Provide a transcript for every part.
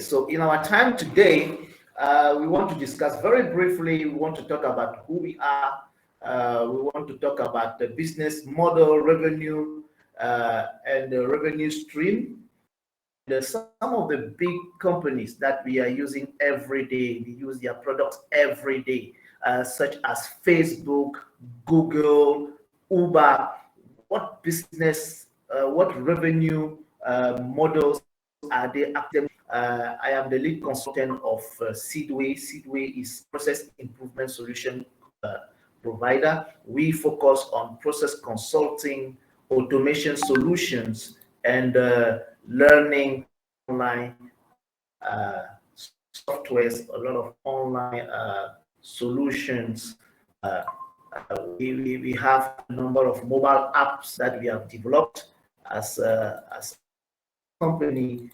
so in our time today, we want to discuss very briefly, we want to talk about who we are, we want to talk about the business model, revenue, and the revenue stream. Some of the big companies that we are using every day, they use their products every day, such as Facebook, Google, Uber. What business, what revenue models are they active? I am the lead consultant of Seedway. Seedway is process improvement solution provider. We focus on process consulting, automation solutions, and learning online softwares, a lot of online solutions. We have a number of mobile apps that we have developed as a company.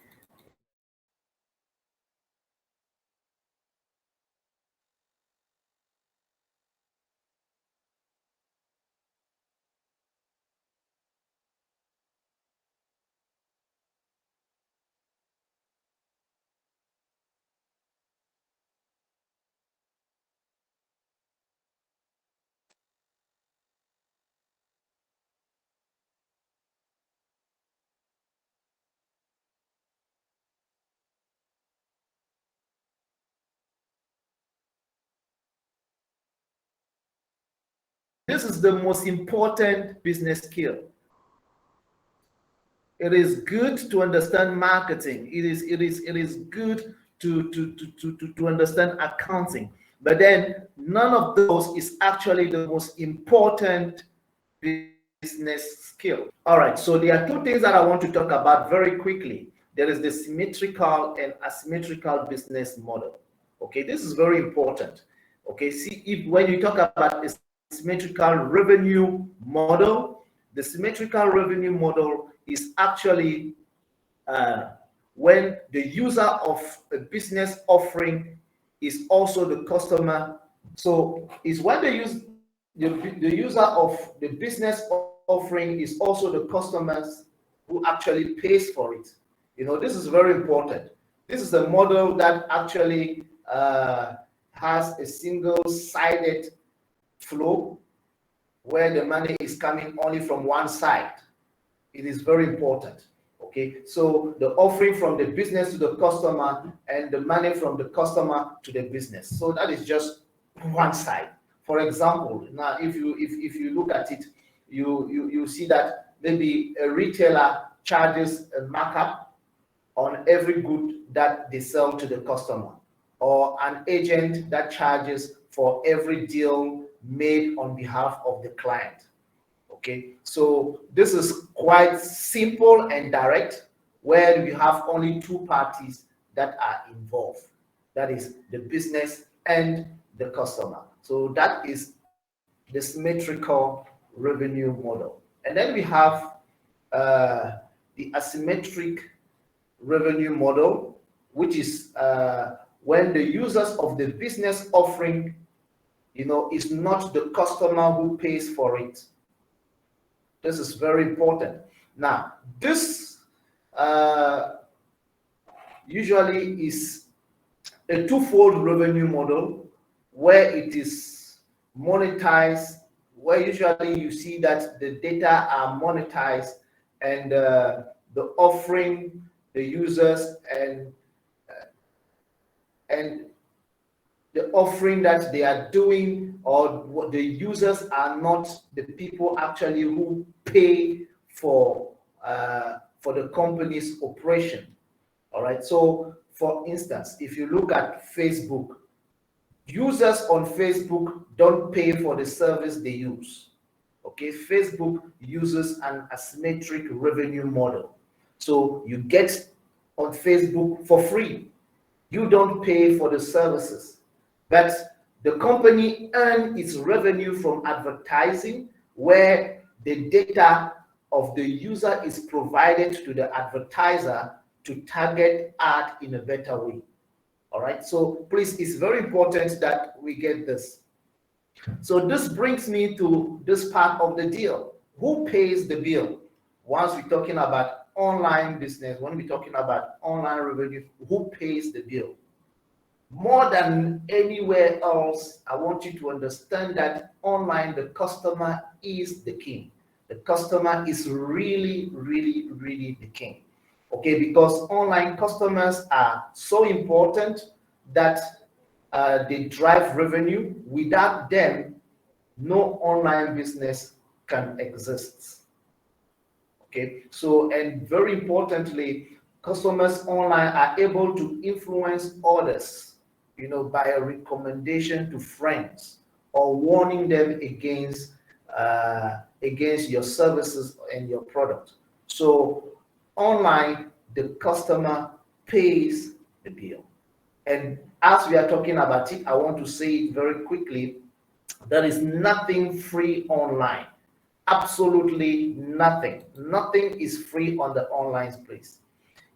This is the most important business skill. It is good to understand marketing. It is good to understand accounting. But then none of those is actually the most important business skill. All right, so there are two things that I want to talk about very quickly. There is the symmetrical and asymmetrical business model. Okay, this is very important. Okay, see, if when you talk about a symmetrical revenue model, the symmetrical revenue model is actually when the user of a business offering is also the customer. So it's when the user of the business offering is also the customers who actually pays for it. You know, this is very important. This is a model that actually has a single-sided flow where the money is coming only from one side. It is very important. Okay, so the offering from the business to the customer and the money from the customer to the business. So that is just one side. For example, now if you look at it, you see that maybe a retailer charges a markup on every good that they sell to the customer, or an agent that charges for every deal made on behalf of the client. Okay, so this is quite simple and direct, where we have only two parties that are involved. That is the business and the customer. So that is the symmetrical revenue model. And then we have the asymmetric revenue model, which is when the users of the business offering, you know, is not the customer who pays for it. This is very important. Now, this usually is a twofold revenue model where it is monetized, where usually you see that the data are monetized and the offering, the users, and the offering that they are doing, or what the users are not the people actually who pay for the company's operation. All right. So, for instance, if you look at Facebook, users on Facebook don't pay for the service they use. Okay, Facebook uses an asymmetric revenue model. So you get on Facebook for free. You don't pay for the services, but the company earns its revenue from advertising, where the data of the user is provided to the advertiser to target ad in a better way. All right, so please, it's very important that we get this. So this brings me to this part of the deal. Who pays the bill? Once we're talking about online business, when we're talking about online revenue, who pays the bill? More than anywhere else, I want you to understand that online, the customer is the king. The customer is really, really, really the king. Okay, because online customers are so important that they drive revenue. Without them, no online business can exist. Okay, so, and very importantly, customers online are able to influence others, by a recommendation to friends or warning them against your services and your product. So online, the customer pays the bill. And as we are talking about it, I want to say it very quickly. There is nothing free online. Absolutely nothing. Nothing is free on the online space.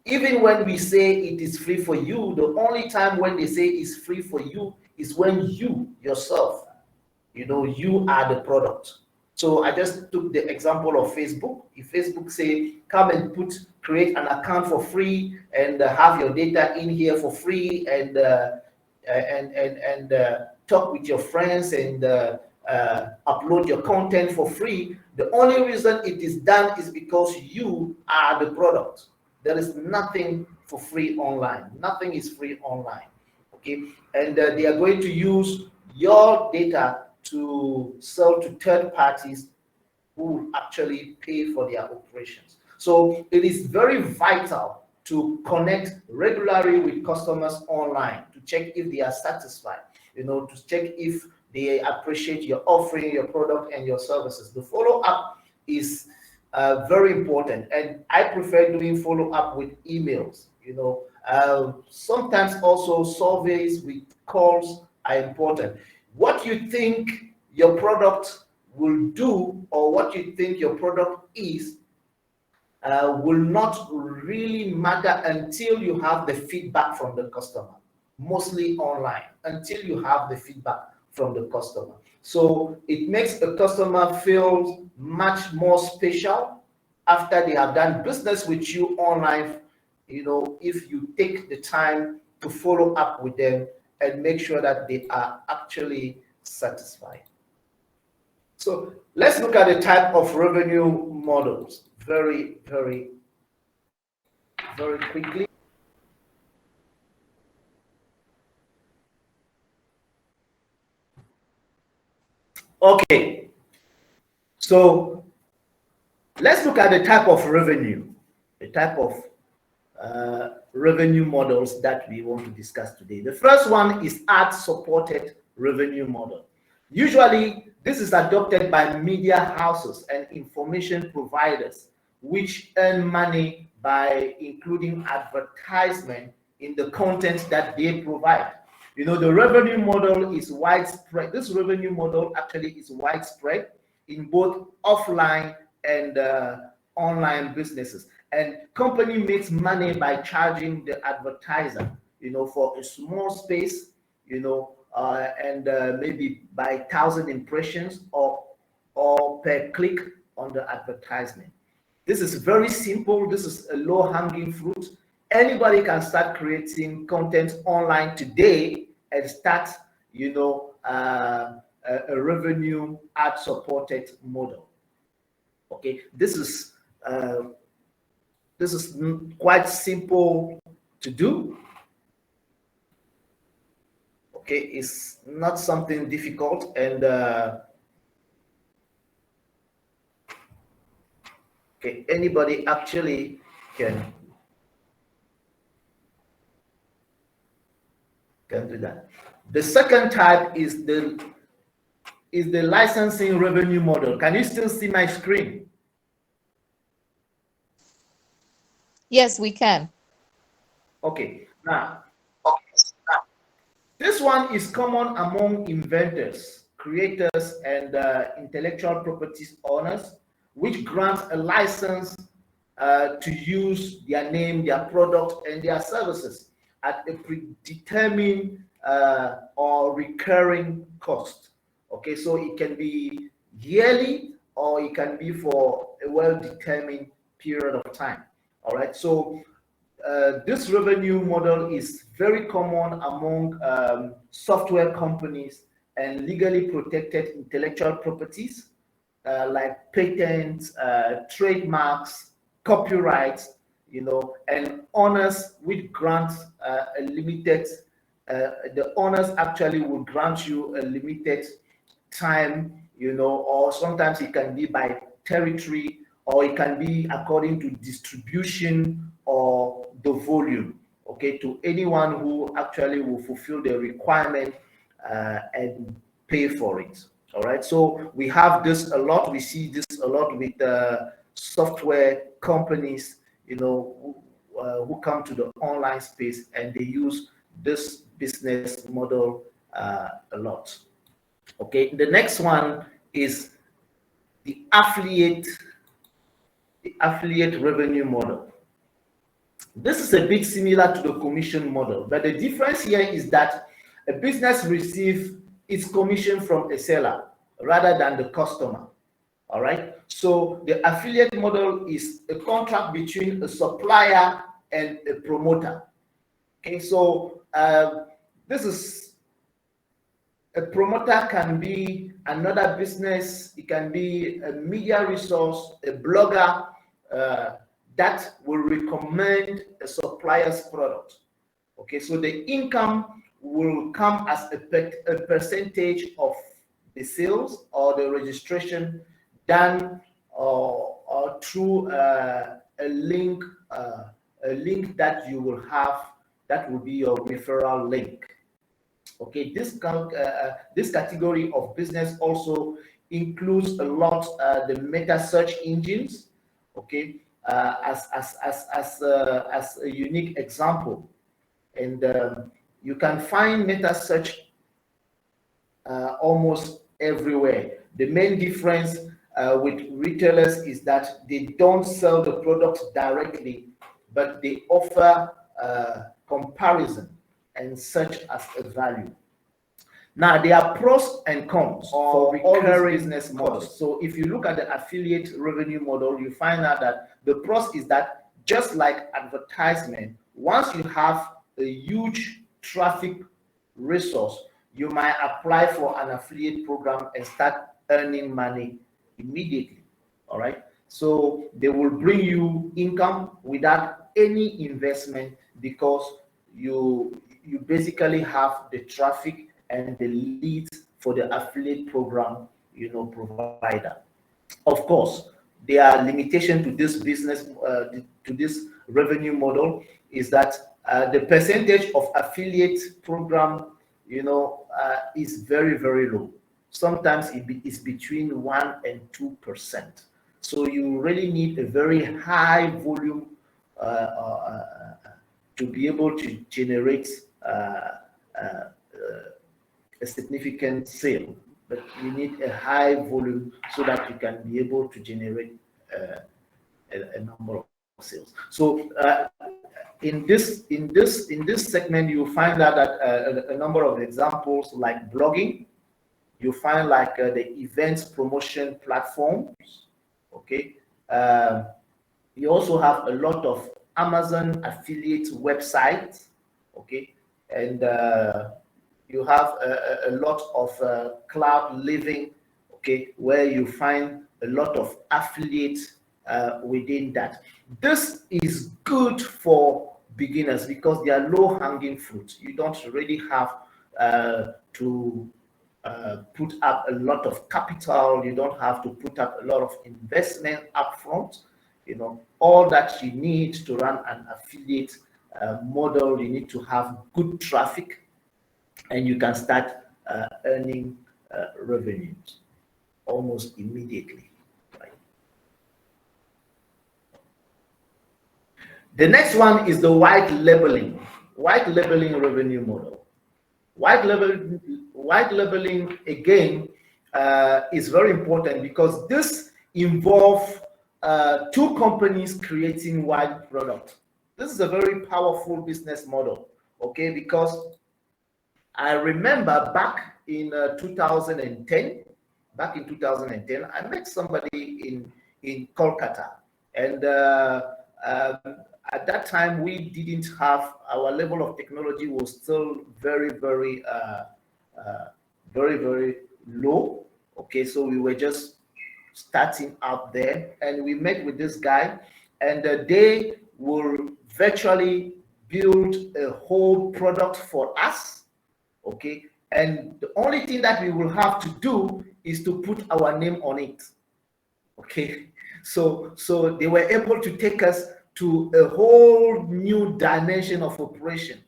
Even when we say it is free for you, the only time when they say it's free for you is when you yourself, you are the product. So I just took the example of Facebook. If Facebook say, come and create an account for free and have your data in here for free and talk with your friends and upload your content for free, the only reason it is done is because you are the product. There is nothing for free online. Nothing is free online. Okay, and they are going to use your data to sell to third parties who will actually pay for their operations. So it is very vital to connect regularly with customers online to check if they are satisfied, to check if they appreciate your offering, your product, and your services. The follow-up is very important, and I prefer doing follow-up with emails. Sometimes also surveys with calls are important. What you think your product will do or what you think your product is will not really matter until you have the feedback from the customer, mostly online, until you have the feedback from the customer. So it makes the customer feel much more special after they have done business with you online, if you take the time to follow up with them and make sure that they are actually satisfied. So let's look at the type of revenue models very, very, very quickly. Okay, so let's look at the type of revenue, the type of revenue models that we want to discuss today. The first one is ad-supported revenue model. Usually, this is adopted by media houses and information providers, which earn money by including advertisement in the content that they provide. The revenue model is widespread. This revenue model actually is widespread in both offline and online businesses. And company makes money by charging the advertiser, for a small space, and maybe by 1,000 impressions or per click on the advertisement. This is very simple. This is a low-hanging fruit. Anybody can start creating content online today and start, a revenue ad-supported model. Okay, this is quite simple to do. Okay, it's not something difficult, and okay, anybody actually can do that. The second type is the licensing revenue model. Can you still see my screen? Yes, we can. Okay, now this one is common among inventors, creators, and intellectual properties owners, which grant a license to use their name, their product, and their services at a predetermined or recurring cost. Okay, so it can be yearly or it can be for a well-determined period of time. All right, so this revenue model is very common among software companies and legally protected intellectual properties like patents, trademarks, copyrights, and owners which grant a limited, the owners actually will grant you a limited time, or sometimes it can be by territory, or it can be according to distribution or the volume, okay, to anyone who actually will fulfill the requirement and pay for it. All right, so we have this a lot. We see this a lot with software companies, who come to the online space and they use this business model a lot. Okay, the next one is the affiliate revenue model. This is a bit similar to the commission model, but the difference here is that a business receives its commission from a seller rather than the customer. All right, so the affiliate model is a contract between a supplier and a promoter. Okay, so this is, a promoter can be another business, it can be a media resource, a blogger that will recommend a supplier's product. Okay, so the income will come as a percentage of the sales or the registration done or through a link that you will have, that will be your referral link. Okay, this category of business also includes a lot the meta search engines. Okay, as a unique example, and you can find meta search almost everywhere. The main difference with retailers is that they don't sell the products directly, but they offer comparison and search as a value. Now, there are pros and cons for recurring business models. So if you look at the affiliate revenue model, you find out that the pros is that just like advertisement, once you have a huge traffic resource, you might apply for an affiliate program and start earning money immediately. All right, so they will bring you income without any investment, because you basically have the traffic and the leads for the affiliate program provider. Of course, there are limitations to this business, to this revenue model, is that the percentage of affiliate program is very, very low. Sometimes it's between 1 and 2%. So you really need a very high volume to be able to generate a significant sale, but you need a high volume so that you can be able to generate a number of sales. So in this segment, you find out that a number of examples like blogging, you find like the events promotion platforms. Okay, you also have a lot of Amazon affiliate websites. Okay, and you have a lot of cloud living, okay, where you find a lot of affiliates within that. This is good for beginners because they are low-hanging fruit. You don't really have to put up a lot of capital. You don't have to put up a lot of investment upfront. All that you need to run an affiliate model, you need to have good traffic, and you can start earning revenues almost immediately. Right? The next one is the white labeling revenue model. White labeling again is very important because this involves two companies creating one product. This is a very powerful business model, okay, because I remember back in 2010, I met somebody in Kolkata, and at that time, we didn't have, our level of technology was still very, very, very low. Okay, so we were just starting out there, and we met with this guy, and they will virtually build a whole product for us. Okay, and the only thing that we will have to do is to put our name on it. Okay, so they were able to take us to a whole new dimension of operation.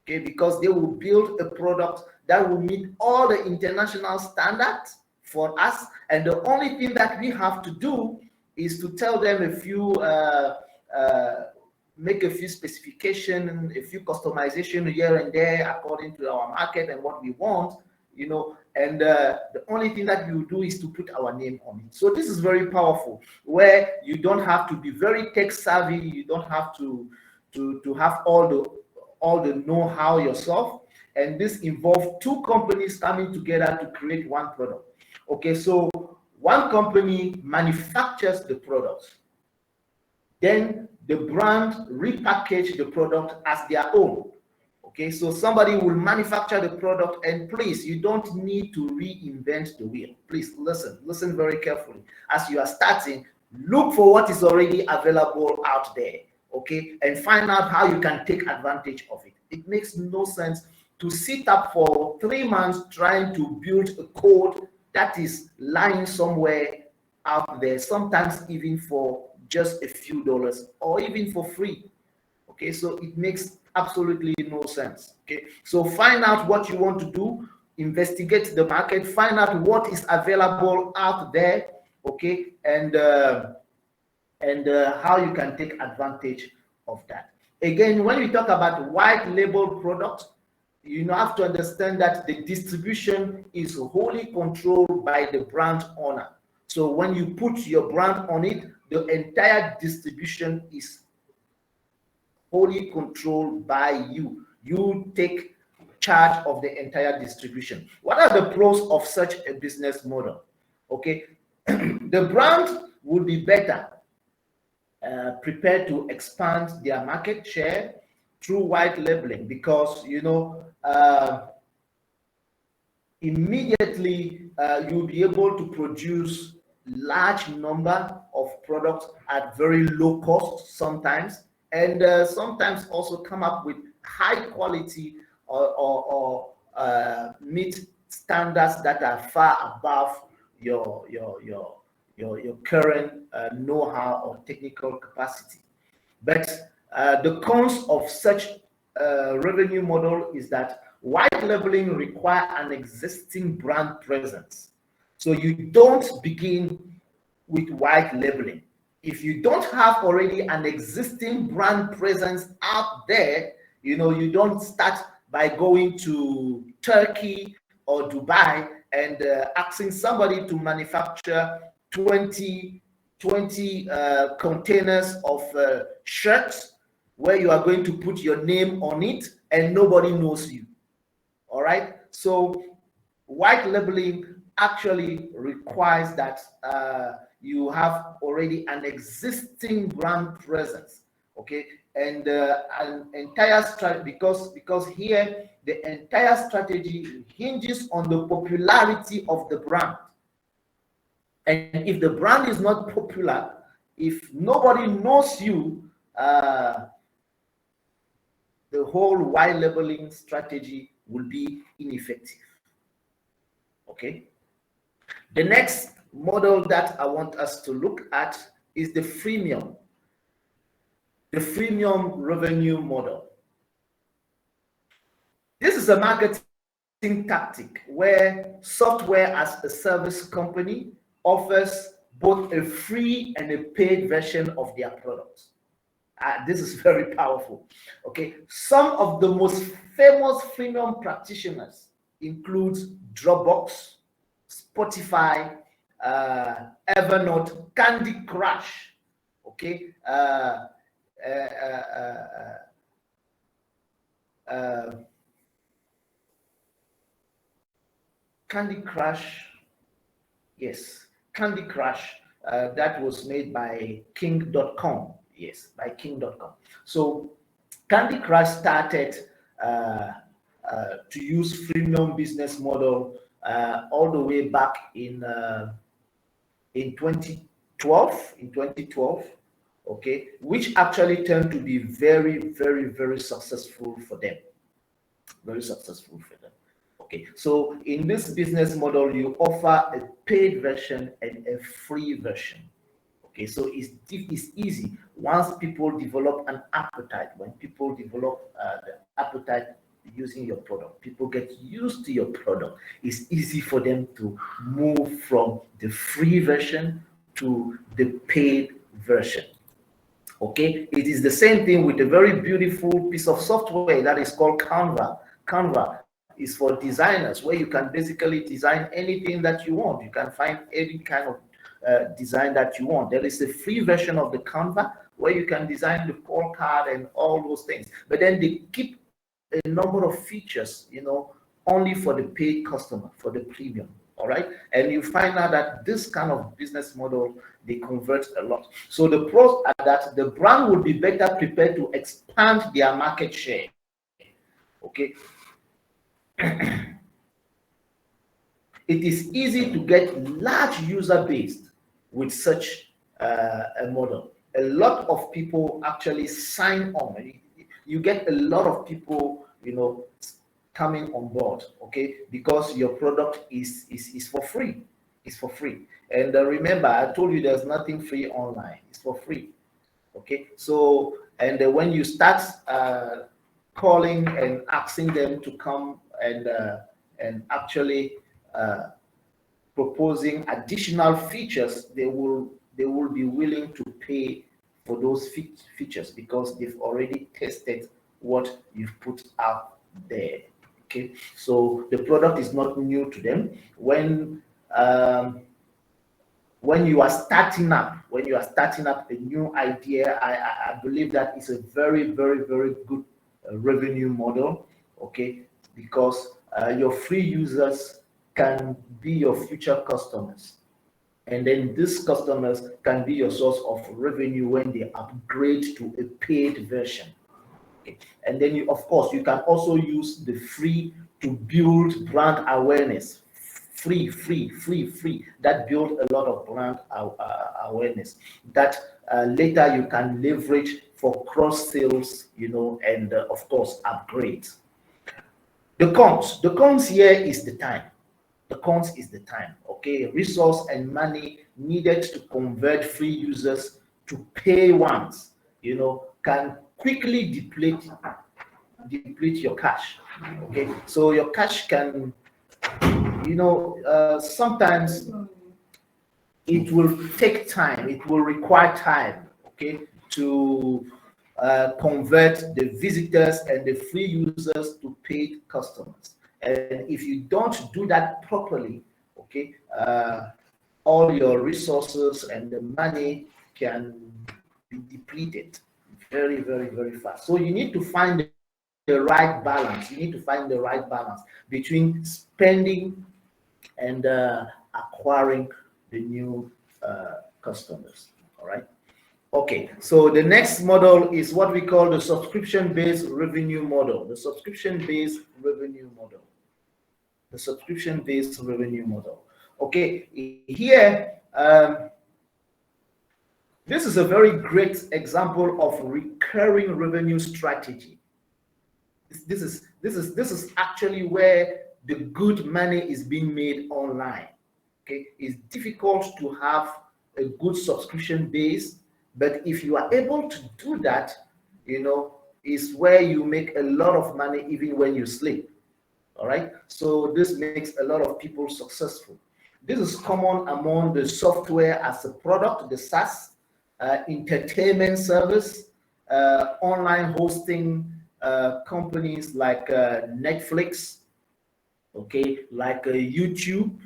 Okay, because they will build a product that will meet all the international standards for us, and the only thing that we have to do is to tell them a few make a few specification, a few customization here and there according to our market and what we want, you know, and the only thing that we will do is to put our name on it. So this is very powerful, where you don't have to be very tech savvy, you don't have to have all the know-how yourself, and this involves two companies coming together to create one product. Okay, so one company manufactures the product, then the brand repackage the product as their own. Okay, so somebody will manufacture the product, and please, you don't need to reinvent the wheel. Please listen very carefully. As you are starting, look for what is already available out there, okay, and find out how you can take advantage of it. It makes no sense to sit up for 3 months trying to build a code that is lying somewhere out there, sometimes even for just a few dollars or even for free. Okay, so it makes absolutely no sense. Okay, so find out what you want to do, investigate the market, find out what is available out there, okay, and how you can take advantage of that. Again, when we talk about white label product, you have to understand that the distribution is wholly controlled by the brand owner. So when you put your brand on it, the entire distribution is wholly controlled by you. You take charge of the entire distribution. What are the pros of such a business model? Okay, the brand will be better prepared to expand their market share through white labeling, because immediately you'll be able to produce large number of products at very low cost sometimes, and sometimes also come up with high quality or meet standards that are far above your current know-how or technical capacity. But the cons of such revenue model is that white labeling requires an existing brand presence. So you don't begin with white labeling. If you don't have already an existing brand presence out there, you don't start by going to Turkey or Dubai and asking somebody to manufacture 20 containers of shirts where you are going to put your name on it and nobody knows you. All right, so white labeling actually requires that you have already an existing brand presence, okay, and an entire strategy, because here the entire strategy hinges on the popularity of the brand. And if the brand is not popular, if nobody knows you, the whole white labeling strategy will be ineffective. Okay. The next model that I want us to look at is the freemium. The freemium revenue model. This is a marketing tactic where software as a service company offers both a free and a paid version of their products. This is very powerful. Okay, some of the most famous freemium practitioners include Dropbox, Spotify, Evernote, Candy Crush. Okay, Candy Crush. Yes, Candy Crush. That was made by King.com. Yes, by king.com. So Candy Crush started to use freemium business model all the way back in 2012. In 2012, okay, which actually turned to be very, very, very successful for them. Very successful for them. Okay, so in this business model, you offer a paid version and a free version. Okay, so it's easy once people develop an appetite. When people develop the appetite using your product, people get used to your product. It's easy for them to move from the free version to the paid version. Okay, it is the same thing with a very beautiful piece of software that is called Canva. Canva is for designers, where you can basically design anything that you want. You can find any kind of design that you want. There is a free version of the Canva where you can design the call card and all those things. But then they keep a number of features, only for the paid customer, for the premium. All right, and you find out that this kind of business model, they convert a lot. So the pros are that the brand will be better prepared to expand their market share. Okay. It is easy to get large user base with such a model. A lot of people actually sign on. You get a lot of people, coming on board, okay, because your product is for free. It's for free. And remember, I told you there's nothing free online. It's for free. Okay. So, and when you start calling and asking them to come and actually proposing additional features, they will be willing to pay for those features because they've already tested what you've put out there. Okay, so the product is not new to them. When you are starting up a new idea, I believe that is a very, very, very good revenue model. Okay, because your free users can be your future customers, and then these customers can be your source of revenue when they upgrade to a paid version. Okay. And then you, of course, you can also use the free to build brand awareness. Free that build a lot of brand awareness that later you can leverage for cross sales, and of course upgrades. The cons here is the time. The cons is the time. Okay, resource and money needed to convert free users to pay ones, can quickly deplete your cash. Okay, so your cash can, sometimes it will take time. It will require time. Okay, to convert the visitors and the free users to paid customers. And if you don't do that properly, okay, all your resources and the money can be depleted very, very, very fast. So you need to find the right balance. You need to find the right balance between spending and acquiring the new customers. All right. Okay, so the next model is what we call the subscription-based revenue model. The subscription-based revenue model. The subscription-based revenue model. Okay, here, this is a very great example of recurring revenue strategy. This is actually where the good money is being made online. Okay, it's difficult to have a good subscription base, but if you are able to do that, is where you make a lot of money even when you sleep. All right, so this makes a lot of people successful. This is common among the software as a product, the SaaS, entertainment service, online hosting companies like Netflix, okay, like YouTube,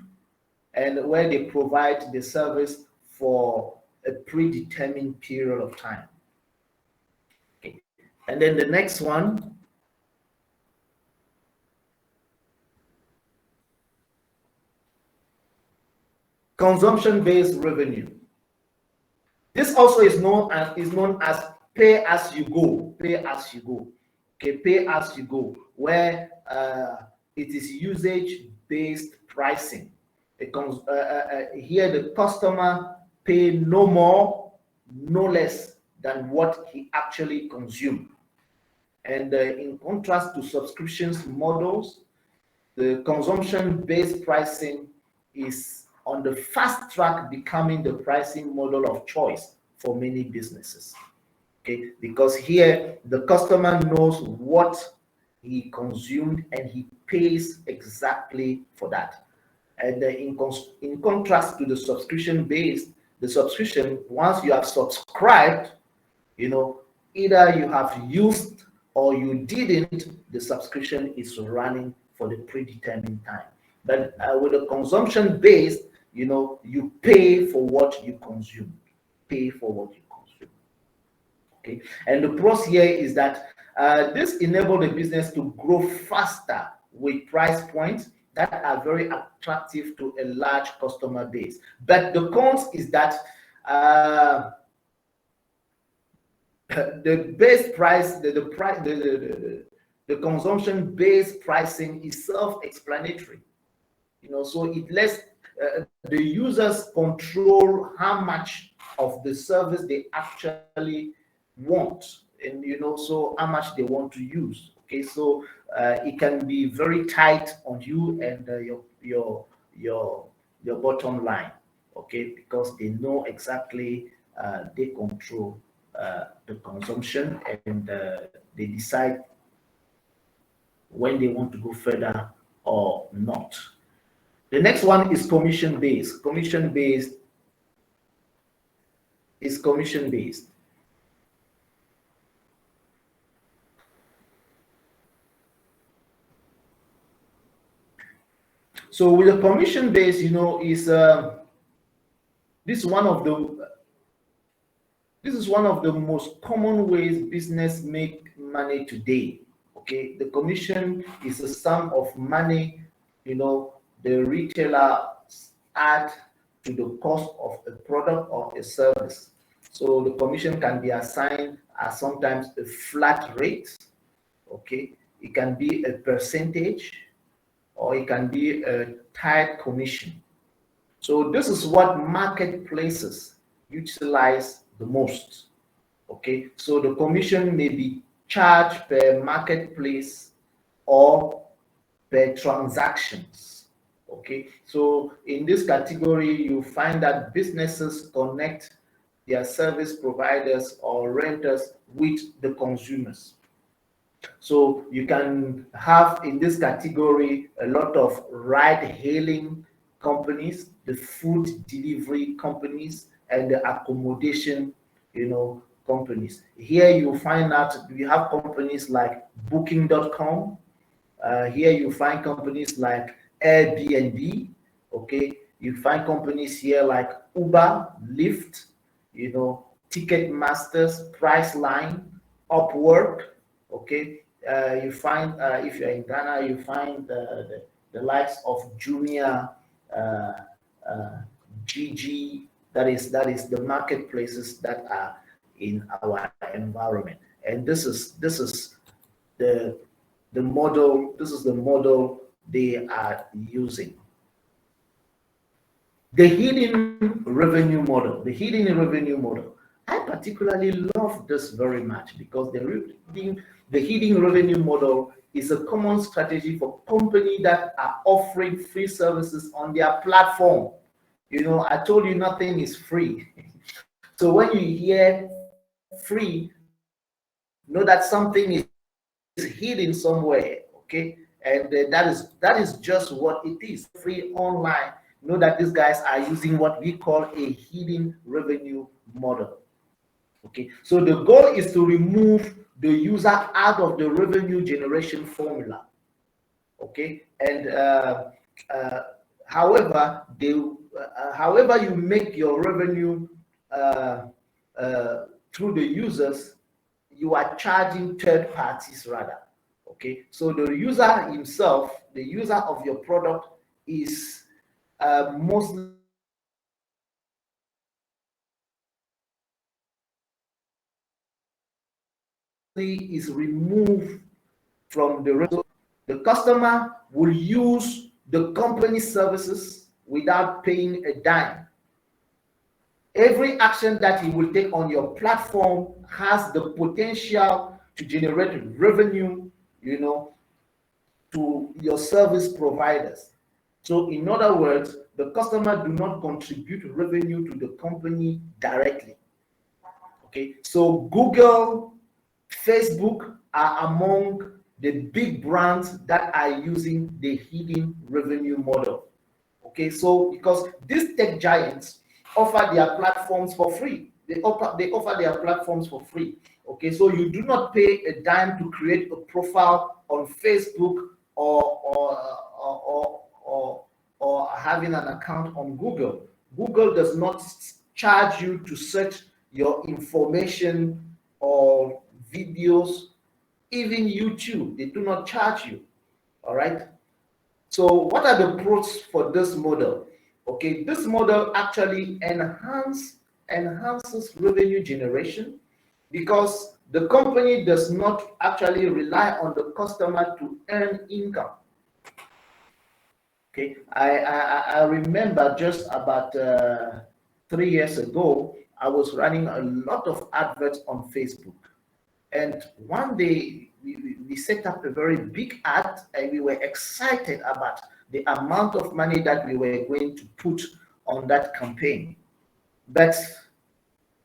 and where they provide the service for a predetermined period of time. Okay. And then the next one, consumption-based revenue. This also is known as pay as you go. Pay as you go. Okay, pay as you go, where it is usage-based pricing. It comes here. The customer pay no more, no less than what he actually consumed. And in contrast to subscriptions models, the consumption-based pricing is on the fast track becoming the pricing model of choice for many businesses. Okay, because here the customer knows what he consumed and he pays exactly for that. And in contrast to the subscription-based, the subscription, once you have subscribed, either you have used or you didn't, the subscription is running for the predetermined time. But with a consumption based, you pay for what you consume. Pay for what you consume. Okay. And the pros here is that this enables the business to grow faster with price points that are very attractive to a large customer base. But the cons is that the base price, the consumption-based pricing is self-explanatory. So it lets the users control how much of the service they actually want, and so how much they want to use. Okay, so it can be very tight on you and your bottom line. Okay, because they know exactly, they control the consumption, and they decide when they want to go further or not. The next one is commission-based. Commission-based is commission-based. So with a commission-based, is this is one of the most common ways business make money today. Okay, the commission is a sum of money, the retailer add to the cost of a product or a service. So the commission can be assigned as sometimes a flat rate. Okay, it can be a percentage, or it can be a tied commission. So this is what marketplaces utilize the most. Okay, so the commission may be charged per marketplace or per transactions. Okay, so in this category, you find that businesses connect their service providers or renters with the consumers. So you can have in this category a lot of ride-hailing companies, the food delivery companies, and the accommodation, companies. Here you find out we have companies like Booking.com. Here you find companies like Airbnb. Okay, you find companies here like Uber, Lyft, Ticketmasters, Priceline, Upwork. Okay, you find if you're in Ghana, you find the likes of Jumia, Gigi. That is the marketplaces that are in our environment, and this is the model. This is the model they are using. The hidden revenue model. The hidden revenue model. I particularly love this very much because the hidden revenue model is a common strategy for companies that are offering free services on their platform. I told you nothing is free. So when you hear free, know that something is hidden somewhere. Okay, and that is just what it is. Free online. Know that these guys are using what we call a hidden revenue model. Okay, so the goal is to remove the user out of the revenue generation formula. Okay, and however you make your revenue through the users, you are charging third parties rather. Okay, so the user himself, the user of your product, is mostly is removed from the result. The customer will use the company services without paying a dime. Every action that he will take on your platform has the potential to generate revenue, to your service providers. So in other words, the customer do not contribute revenue to the company directly. Okay, so Google, Facebook are among the big brands that are using the hidden revenue model. Okay, so because these tech giants offer their platforms for free, they offer their platforms for free. Okay, so you do not pay a dime to create a profile on Facebook or having an account on Google. Google does not charge you to search your information or videos. Even YouTube, they do not charge you. All right. So what are the pros for this model? Okay, this model actually enhances revenue generation because the company does not actually rely on the customer to earn income. Okay, I remember just about 3 years ago, I was running a lot of adverts on Facebook. And one day we set up a very big ad and we were excited about the amount of money that we were going to put on that campaign. But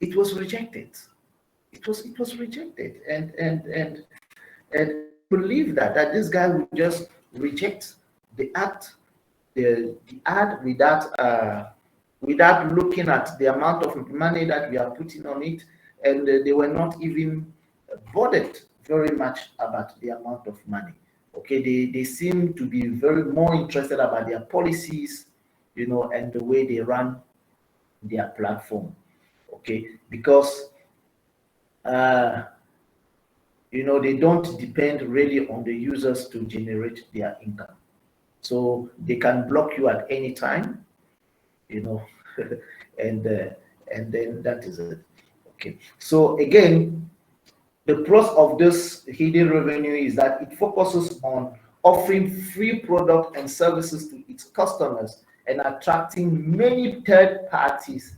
it was rejected. It was rejected. And believe that this guy would just reject the ad without looking at the amount of money that we are putting on it, and they were not even bothered very much about the amount of money. Okay, they seem to be very more interested about their policies, and the way they run their platform. Okay, because they don't depend really on the users to generate their income. So they can block you at any time, and then that is it. Okay. So again, the pros of this hidden revenue is that it focuses on offering free product and services to its customers and attracting many third parties,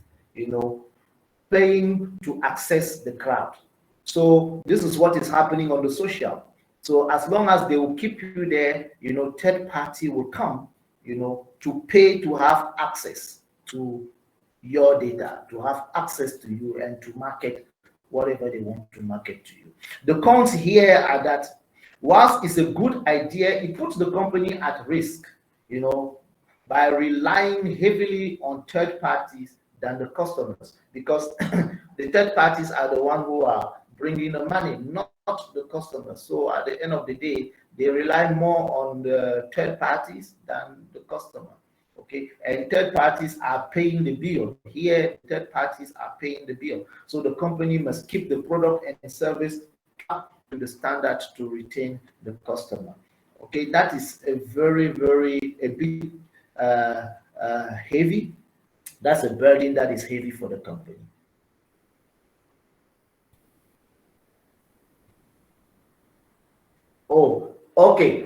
paying to access the crowd. So this is what is happening on the social. So as long as they will keep you there, third party will come, to pay to have access to your data, to have access to you and to market whatever they want to market to you. The cons here are that whilst it's a good idea, it puts the company at risk, by relying heavily on third parties than the customers, because the third parties are the ones who are bringing the money, not the customers. So at the end of the day, they rely more on the third parties than the customer. Okay, and third parties are paying the bill. Here, third parties are paying the bill. So the company must keep the product and service up to the standard to retain the customer. Okay, that is a bit heavy. That's a burden that is heavy for the company. Oh, okay.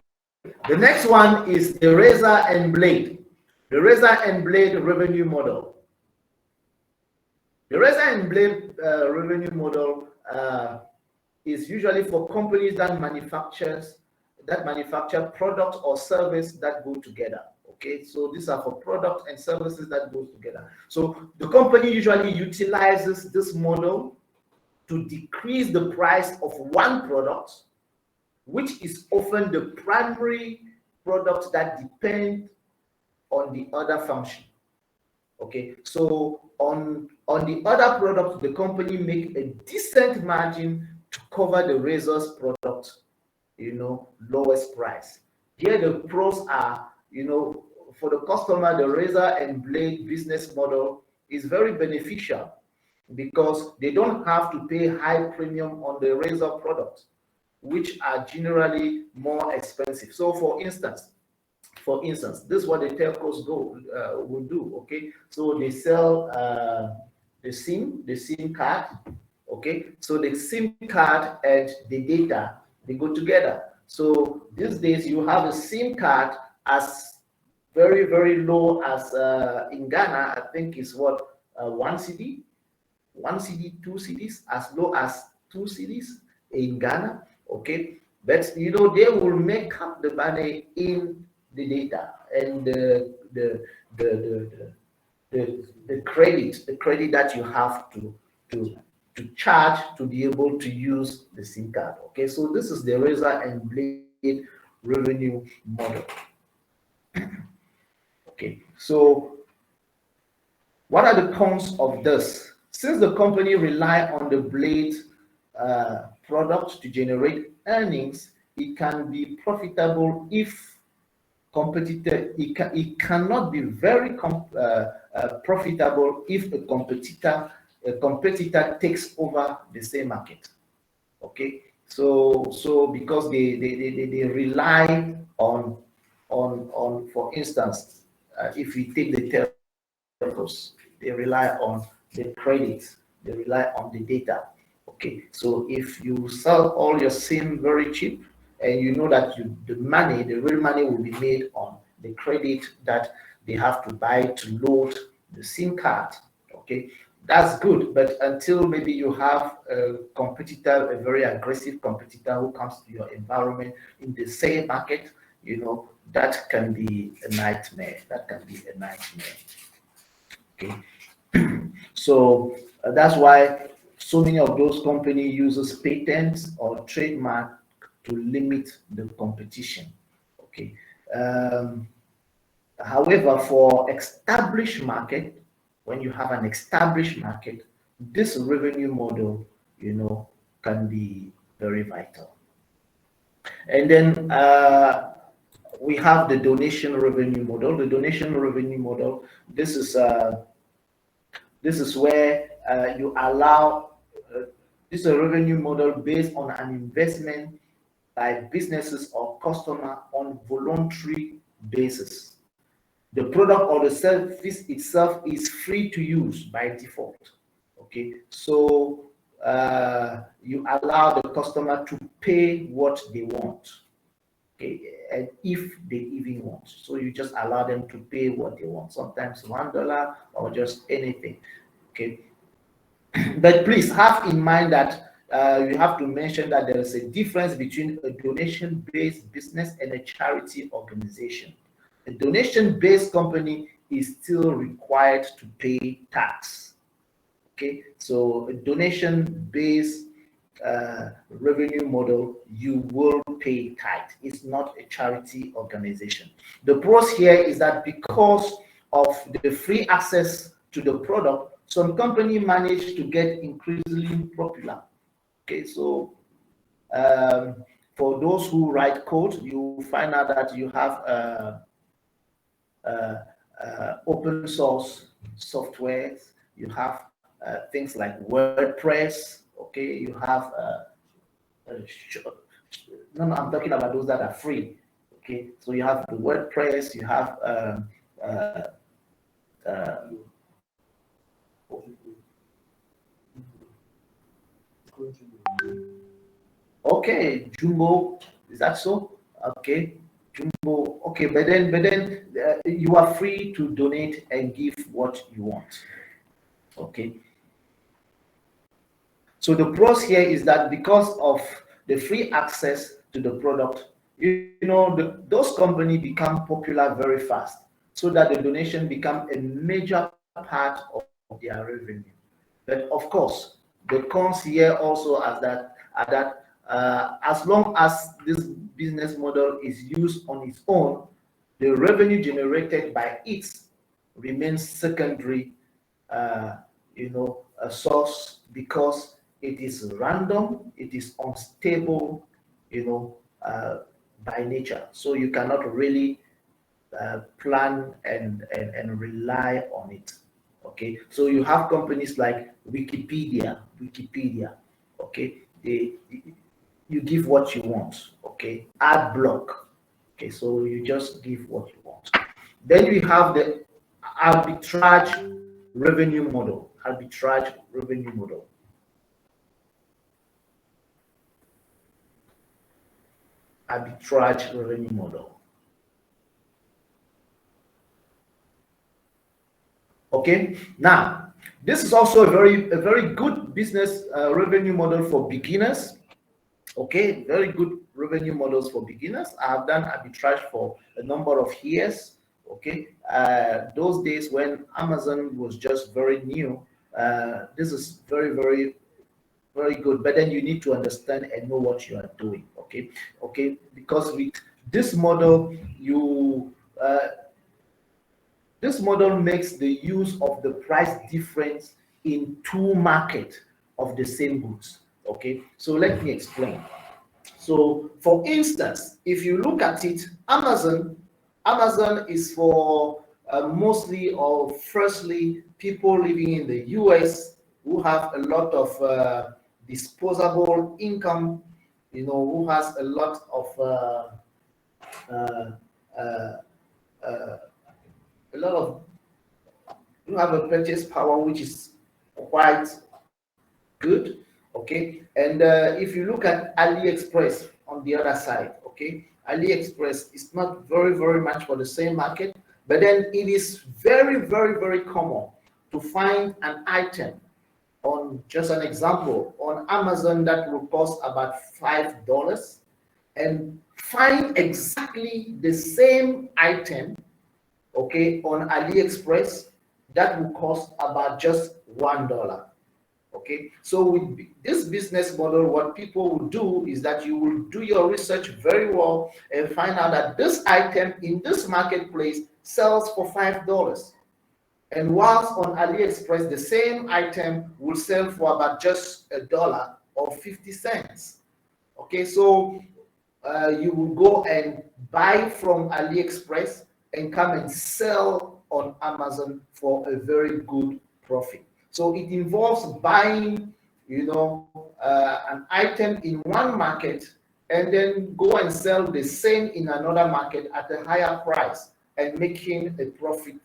The next one is the razor and blade. The razor and blade revenue model. The razor and blade revenue model is usually for companies that manufacture products or service that go together. Okay, so these are for products and services that go together. So the company usually utilizes this model to decrease the price of one product, which is often the primary product that depends on the other function. Okay, so on the other product, the company make a decent margin to cover the razor's product, lowest price. Here the pros are, for the customer, the razor and blade business model is very beneficial because they don't have to pay high premium on the razor products, which are generally more expensive. So for instance, this is what the telcos will do. Okay, so they sell the SIM card. Okay, so the SIM card and the data, they go together. So these days you have a SIM card as very, very low as in Ghana, I think is what, 1 cedi, 1 cedi, 2 cedis, as low as 2 cedis in Ghana. Okay, but you know they will make up the money in the data and the credit that you have to charge to be able to use the SIM card. Okay, so this is the razor and blade revenue model. Okay, so what are the cons of this? Since the company rely on the blade product to generate earnings, it can be profitable if competitor. It cannot be very profitable if a competitor takes over the same market. Okay, so because they rely on for instance, if we take the telcos, they rely on the credit, they rely on the data. Okay, so if you sell all your SIM very cheap, and you know that the real money will be made on the credit that they have to buy to load the SIM card. Okay, that's good, but until maybe you have a competitor, a very aggressive competitor who comes to your environment in the same market, you know, that can be a nightmare. That can be a nightmare. Okay, so that's why so many of those companies uses patents or trademark to limit the competition. Okay. However, for established market, when you have an established market, this revenue model, you know, can be very vital. And then we have the donation revenue model. The donation revenue model. This is where you allow. This is a revenue model based on an investment by businesses or customer on voluntary basis. The product or the service itself is free to use by default. Okay, so you allow the customer to pay what they want. Okay, and if they even want, so you just allow them to pay what they want. Sometimes $1 or just anything. Okay, but please have in mind that you have to mention that there is a difference between a donation-based business and a charity organization. A donation-based company is still required to pay tax. Okay, so a donation-based revenue model, you will pay tax. It's not a charity organization. The pros here is that because of the free access to the product, some company manage to get increasingly popular. Okay, so for those who write code, you find out that you have open source software. You have things like WordPress. Okay, you have no, I'm talking about those that are free. Okay, so you have the WordPress. You have okay, Jumbo, is that so? Okay, Jumbo. Okay, but then you are free to donate and give what you want. Okay. So the pros here is that because of the free access to the product, you know, those companies become popular very fast, so that the donation become a major part of their revenue. But of course, the cons here also are that as long as this business model is used on its own, the revenue generated by it remains secondary, you know, a source, because it is random, it is unstable, you know, by nature. So you cannot really plan and rely on it. Okay, so you have companies like Wikipedia. Okay, you give what you want. Okay, Adblock. Okay, so you just give what you want. Then we have the arbitrage revenue model. arbitrage revenue model. Okay, now this is also a very good business revenue model for beginners. Okay, very good revenue models for beginners. I have done arbitrage for a number of years. Okay, those days when Amazon was just very new, this is very good. But then you need to understand and know what you are doing. Okay, because with this model, this model makes the use of the price difference in two markets of the same goods. Okay, so let me explain. So, for instance, if you look at it, Amazon is for mostly or firstly people living in the US who have a lot of disposable income, who has a lot of you have a purchase power which is quite good. Okay, and if you look at AliExpress on the other side, okay, AliExpress is not very much for the same market, but then it is very common to find an item on, just an example, on Amazon that will cost about $5, and find exactly the same item, okay, on AliExpress that will cost about just $1. Okay, so with this business model, what people will do is that you will do your research very well and find out that this item in this marketplace sells for $5, and whilst on AliExpress the same item will sell for about just $1 or 50 cents. Okay, so you will go and buy from AliExpress and come and sell on Amazon for a very good profit. So it involves buying, an item in one market and then go and sell the same in another market at a higher price and making a profit,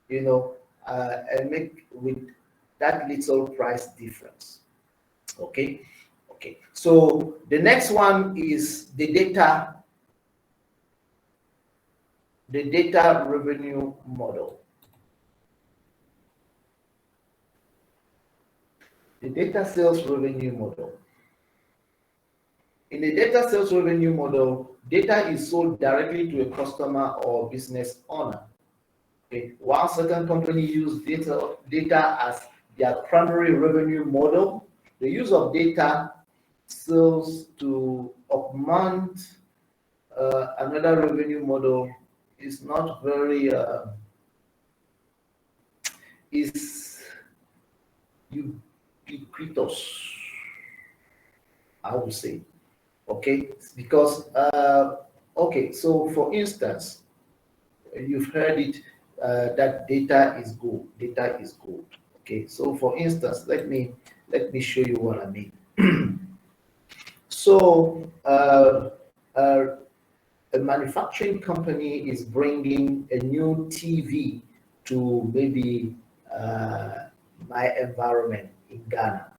and make with that little price difference. Okay. So the next one is the data revenue model. The data sales revenue model. In the data sales revenue model, data is sold directly to a customer or business owner. Okay. While certain companies use data as their primary revenue model, the use of data sales to augment another revenue model is not very ubiquitous, I would say. Okay, because okay, so for instance, you've heard it that data is gold. Data is gold. Okay, so for instance, let me show you what I mean. So a manufacturing company is bringing a new TV to maybe my environment in Ghana.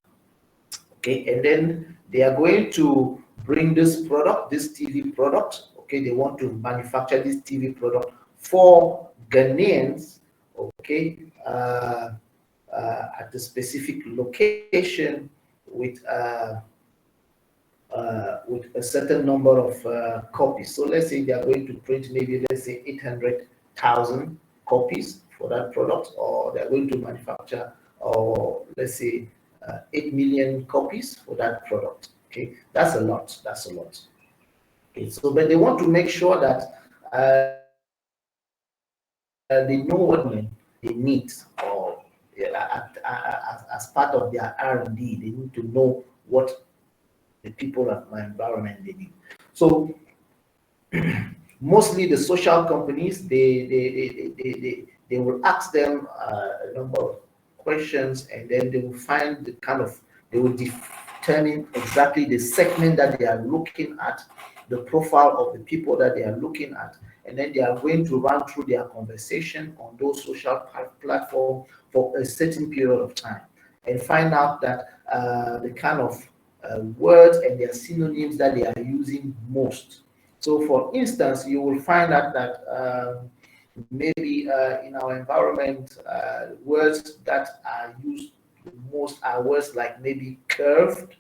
Okay, and then they are going to bring this product, this TV product. Okay, they want to manufacture this TV product for Ghanaians. Okay, at a specific location with a certain number of copies. So let's say they are going to print maybe, let's say, 800,000 copies for that product, or they're going to manufacture, or let's say 8 million copies for that product. Okay, that's a lot. Okay, so but they want to make sure that they know what they need, or as part of their R&D, they need to know what the people of my environment they need. So mostly the social companies, they will ask them a number of questions, and then they will find they will determine exactly the segment that they are looking at, the profile of the people that they are looking at, and then they are going to run through their conversation on those social platforms for a certain period of time and find out that the kind of words and their synonyms that they are using most. So for instance, you will find out that maybe in our environment, words that are used the most are words like maybe curved,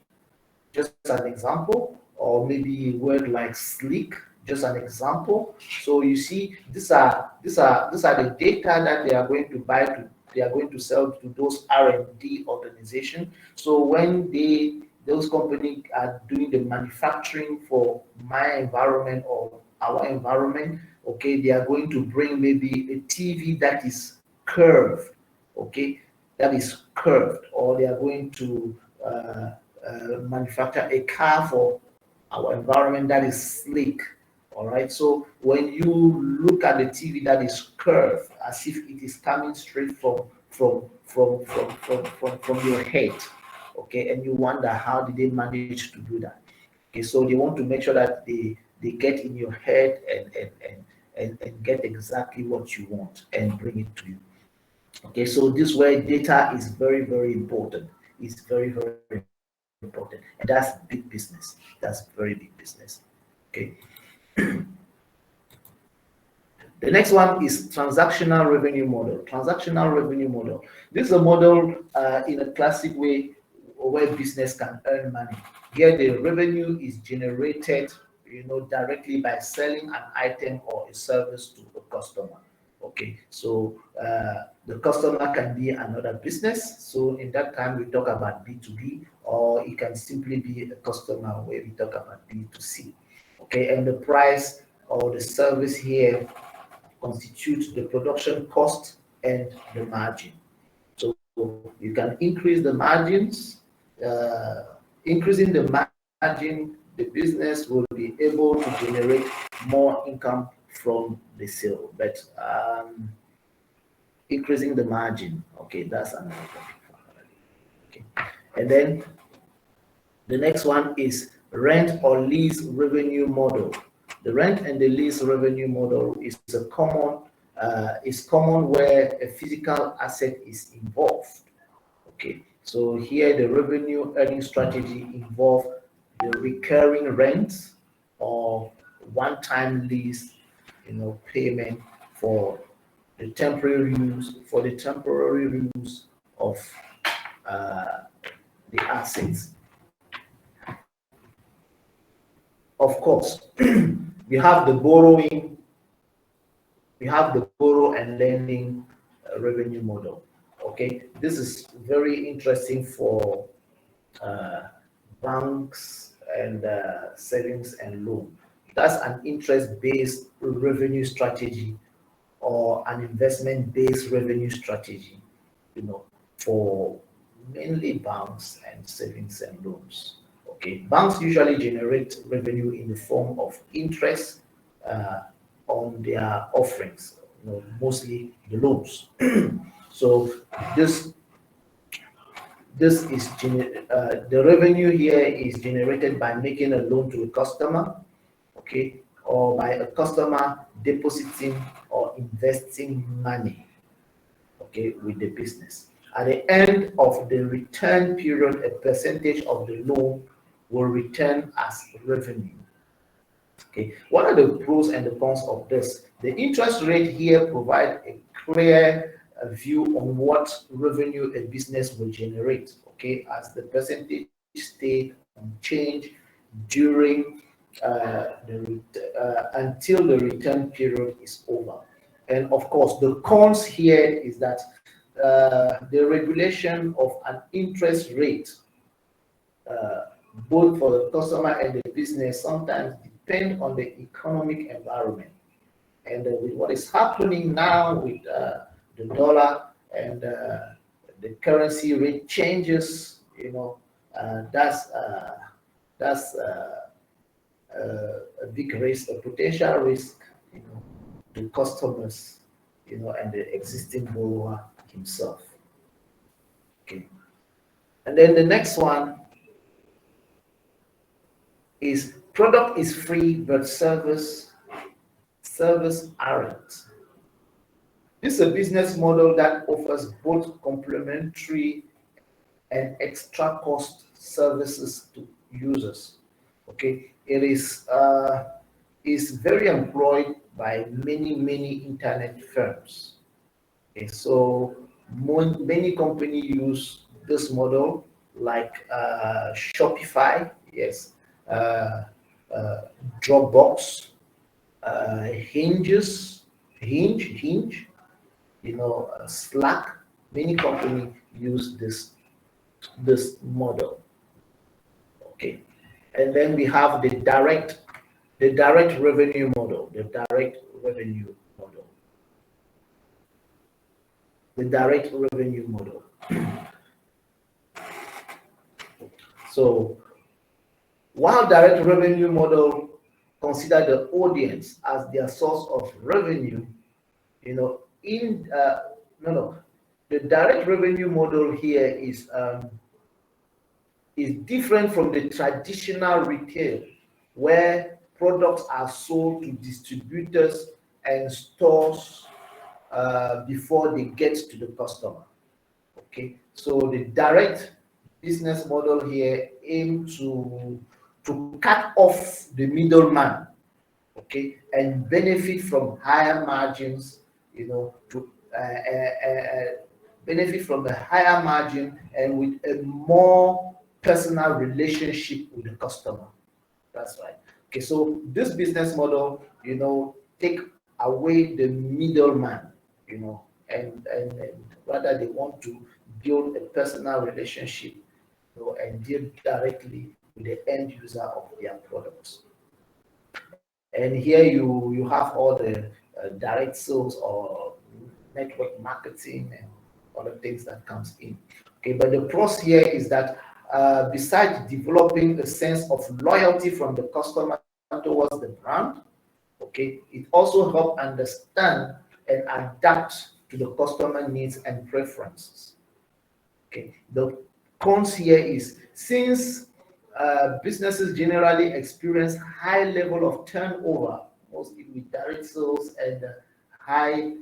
just an example, or maybe a word like sleek, just an example. So you see, these are the data that they are going to buy to, they are going to sell to those R&D organization. So when those companies are doing the manufacturing for my environment or our environment, okay, they are going to bring maybe a TV that is curved, okay, that is curved, or they are going to manufacture a car for our environment that is sleek. All right. So when you look at the TV that is curved, as if it is coming straight from your head, okay, and you wonder how did they manage to do that? Okay, so they want to make sure that they get in your head and get exactly what you want and bring it to you. Okay, so this way data is very important. It's very important, and that's big business. That's very big business. Okay. The next one is transactional revenue model. Transactional revenue model. This is a model in a classic way where business can earn money. Here, the revenue is generated, directly by selling an item or a service to a customer. Okay, so the customer can be another business. So in that time, we talk about B2B, or it can simply be a customer where we talk about B2C. Okay, and the price or the service here constitutes the production cost and the margin. So you can increase the margins. Increasing the margin, the business will be able to generate more income from the sale. But increasing the margin, okay, that's another topic. Okay, and then the next one is rent or lease revenue model. The rent and the lease revenue model is common where a physical asset is involved. Okay, so here the revenue earning strategy involve the recurring rent or one-time lease, payment for the temporary use of uh, the assets. Of course, we have the borrowing, we have the borrow and lending revenue model. Okay, this is very interesting for uh, banks and savings and loan. That's an interest-based revenue strategy or an investment-based revenue strategy, for mainly banks and savings and loans. Okay, banks usually generate revenue in the form of interest on their offerings, mostly the loans. So this the revenue here is generated by making a loan to a customer, okay, or by a customer depositing or investing money, okay, with the business. At the end of the return period, a percentage of the loan will return as revenue. Okay, what are the pros and the cons of this? The interest rate here provides a clear view on what revenue a business will generate. Okay, as the percentage stayed unchanged during until the return period is over. And of course, the cons here is that the regulation of an interest rate, both for the customer and the business, sometimes depend on the economic environment. And with what is happening now with the dollar and the currency rate changes, that's a big risk, a potential risk, to customers, and the existing borrower himself. Okay. And then the next one is product is free, but service aren't. This is a business model that offers both complementary and extra cost services to users. Okay, it is is very employed by many internet firms. Okay, so many companies use this model, like Shopify, yes, uh, Dropbox, Hinge, Slack. Many companies use this model. Okay, and then we have the direct revenue model, the direct revenue model. So while direct revenue model consider the audience as their source of revenue, you know, in no no, the direct revenue model here is different from the traditional retail, where products are sold to distributors and stores before they get to the customer. Okay, so the direct business model here aim to cut off the middleman, okay, and benefit from higher margins, to benefit from a higher margin and with a more personal relationship with the customer. That's right. Okay, so this business model, take away the middleman, and rather they want to build a personal relationship, and deal directly with the end user of their products. And here you have all the direct sales or network marketing and other things that comes in. Okay, but the pros here is that besides developing a sense of loyalty from the customer towards the brand, okay, it also helps understand and adapt to the customer needs and preferences. Okay, the cons here is, since businesses generally experience high level of turnover, mostly with direct sales and high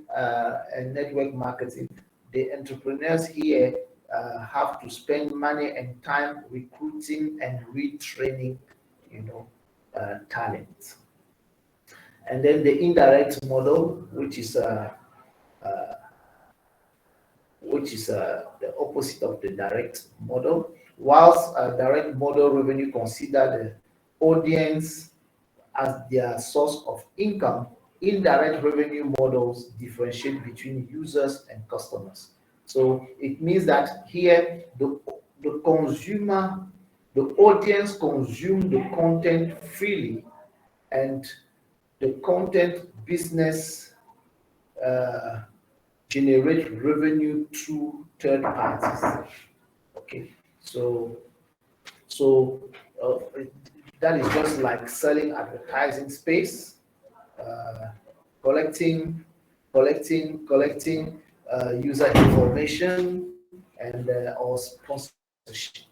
and network marketing, the entrepreneurs here have to spend money and time recruiting and retraining, talent. And then the indirect model, which is the opposite of the direct model. Whilst direct model revenue consider the audience as their source of income, indirect revenue models differentiate between users and customers. So it means that here the consumer, the audience consume the content freely, and the content business generate revenue through third parties. Okay, so that is just like selling advertising space, collecting user information, and or sponsorship.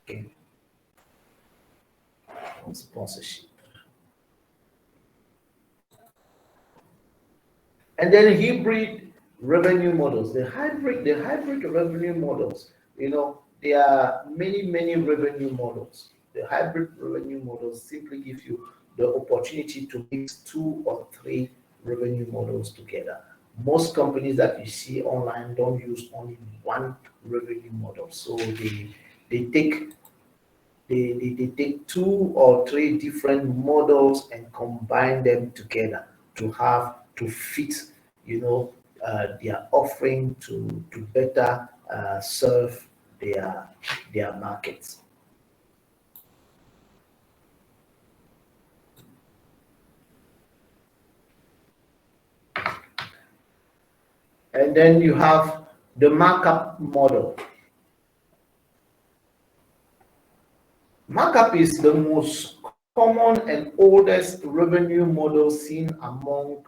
Okay, sponsorship. And then hybrid revenue models, the hybrid revenue models, there are many revenue models. The hybrid revenue models simply give you the opportunity to mix 2 or 3 revenue models together. Most companies that you see online don't use only one revenue model, so they take 2 or 3 different models and combine them together to fit, their offering to better serve their markets. And then you have the markup model. Markup is the most common and oldest revenue model seen among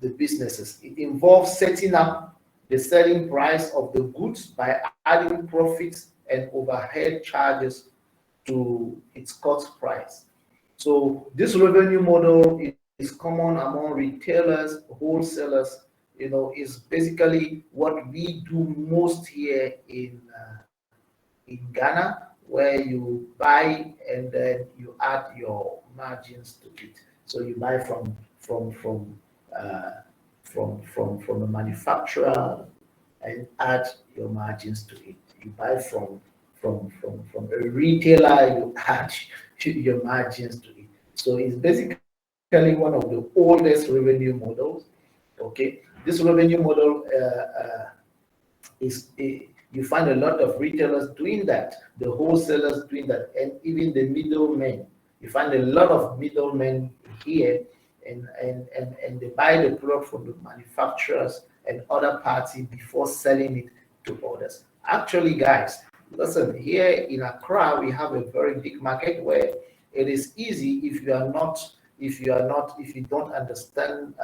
the businesses. It involves setting up the selling price of the goods by adding profits and overhead charges to its cost price. So this revenue model is common among retailers, wholesalers. Is basically what we do most here in Ghana, where you buy and then you add your margins to it. So you buy uh, from a manufacturer and add your margins to it. You buy from a retailer, you add your margins to it. So it's basically one of the oldest revenue models. Okay, this revenue model you find a lot of retailers doing that, the wholesalers doing that, and even the middlemen. You find a lot of middlemen here, and they buy the product from the manufacturers and other parties before selling it to others. Actually, guys, listen, here in Accra, we have a very big market where it is easy if you don't understand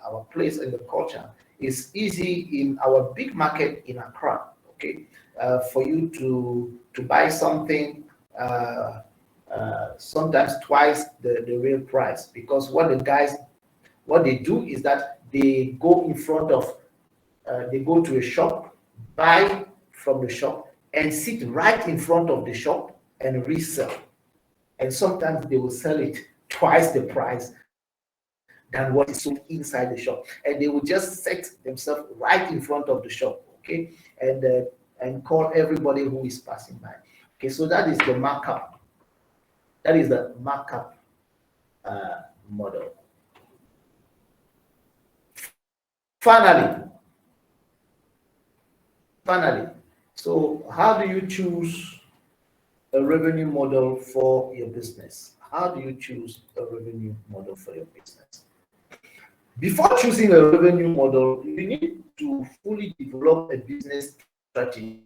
our place in the culture. It's easy in our big market in Accra, okay, for you to buy something sometimes twice the real price, because what they do is that they go in front of they go to a shop, buy from the shop, and sit right in front of the shop and resell. And sometimes they will sell it twice the price than what is sold inside the shop, and they will just set themselves right in front of the shop, okay, and call everybody who is passing by. Okay, so that is the markup. That is the markup model. Finally, so how do you choose a revenue model for your business? How do you choose a revenue model for your business? Before choosing a revenue model, you need to fully develop a business strategy.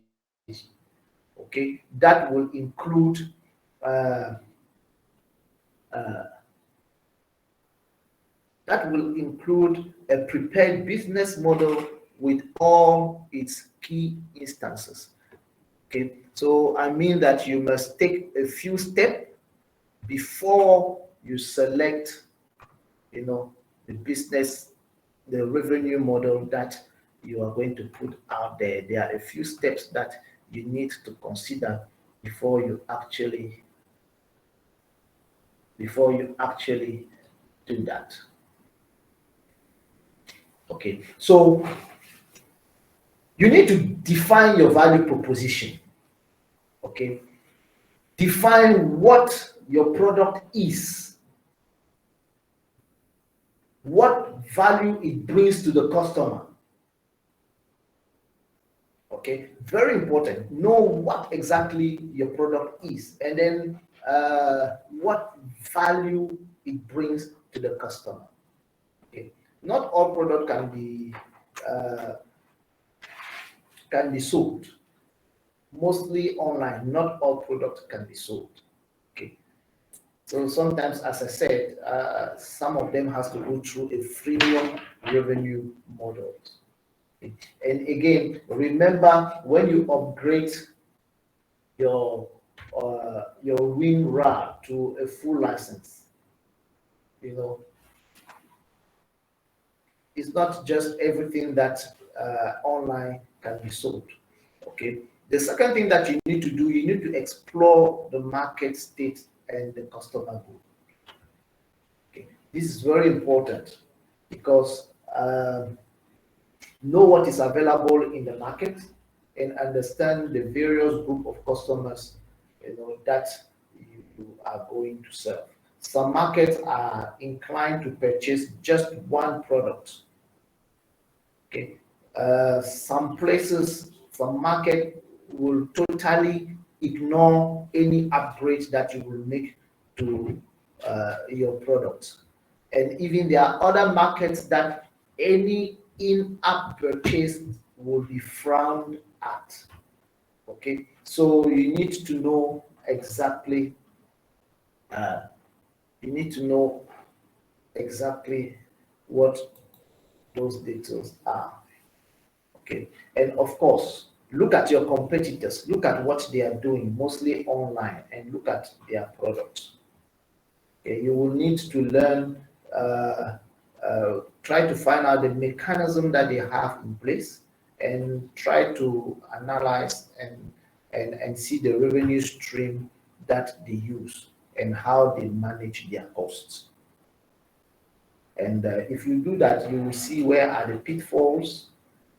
Okay, that will include a prepared business model with all its key instances. Okay, so I mean that you must take a few steps before you select, the revenue model that you are going to put out there. There are a few steps that you need to consider before you actually do that. Okay, so you need to define your value proposition. Okay, define what your product is, what value it brings to the customer. Okay, very important. Know what exactly your product is, and then what value it brings to the customer. Okay, not all product can be sold. Mostly online, not all products can be sold. Okay, so sometimes, as I said, some of them has to go through a freemium revenue model. And again, remember, when you upgrade your WinRAR to a full license, it's not just everything that online can be sold. Okay. The second thing that you need to do, you need to explore the market state and the customer group. Okay. This is very important because know what is available in the market and understand the various group of customers that you are going to serve. Some markets are inclined to purchase just one product. Okay, some market will totally ignore any upgrades that you will make to your product, and even there are other markets that any in-app purchase will be frowned at. Okay, so you need to know exactly. What those details are. Okay, and of course, look at your competitors. Look at what they are doing, mostly online, and look at their products. Okay, you will need to learn. Try to find out the mechanism that they have in place, and try to analyze and and see the revenue stream that they use and how they manage their costs. And if you do that, you will see where are the pitfalls,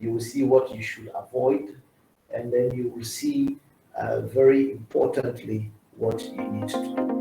you will see what you should avoid, and then you will see, very importantly, what you need to do.